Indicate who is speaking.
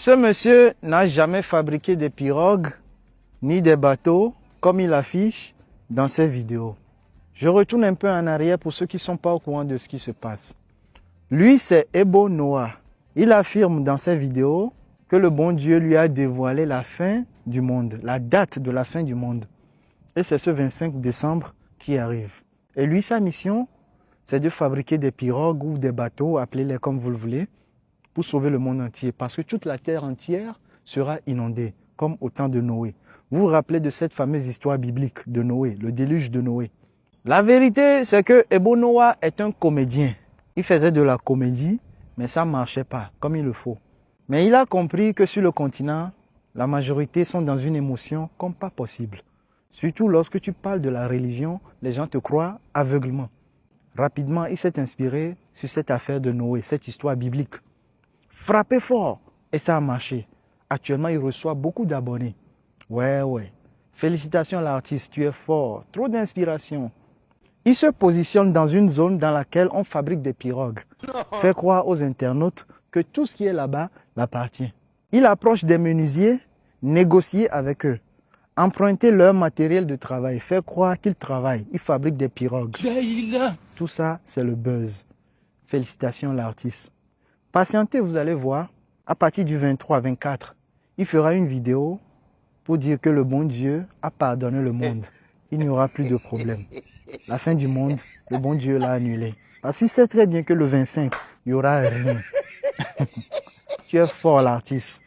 Speaker 1: Ce monsieur n'a jamais fabriqué des pirogues ni des bateaux comme il affiche dans ses vidéos. Je retourne un peu en arrière pour ceux qui ne sont pas au courant de ce qui se passe. Lui, c'est Ebo Noah. Il affirme dans ses vidéos que le bon Dieu lui a dévoilé la fin du monde, la date de la fin du monde. Et c'est ce 25 décembre qui arrive. Et lui, sa mission, c'est de fabriquer des pirogues ou des bateaux, appelez-les comme vous le voulez, pour sauver le monde entier. Parce que toute la terre entière sera inondée, comme au temps de Noé. Vous vous rappelez de cette fameuse histoire biblique de Noé, le déluge de Noé. La vérité, c'est que Ebo Noah est un comédien. Il faisait de la comédie, mais ça ne marchait pas comme il le faut. Mais il a compris que sur le continent, la majorité sont dans une émotion comme pas possible. Surtout lorsque tu parles de la religion, les gens te croient aveuglement. Rapidement, il s'est inspiré sur cette affaire de Noé, cette histoire biblique. Frappé fort, et ça a marché. Actuellement, il reçoit beaucoup d'abonnés. Ouais. Félicitations à l'artiste, tu es fort. Trop d'inspiration. Il se positionne dans une zone dans laquelle on fabrique des pirogues. Fait croire aux internautes que tout ce qui est là-bas l'appartient. Il approche des menuisiers, négocier avec eux, emprunter leur matériel de travail, faire croire qu'ils travaillent. Ils fabriquent des pirogues. Tout ça, c'est le buzz. Félicitations à l'artiste. Patientez, vous allez voir, à partir du 23-24, il fera une vidéo pour dire que le bon Dieu a pardonné le monde. Il n'y aura plus de problème. La fin du monde, le bon Dieu l'a annulé. Parce qu'il sait très bien que le 25, il n'y aura rien. Tu es fort, l'artiste.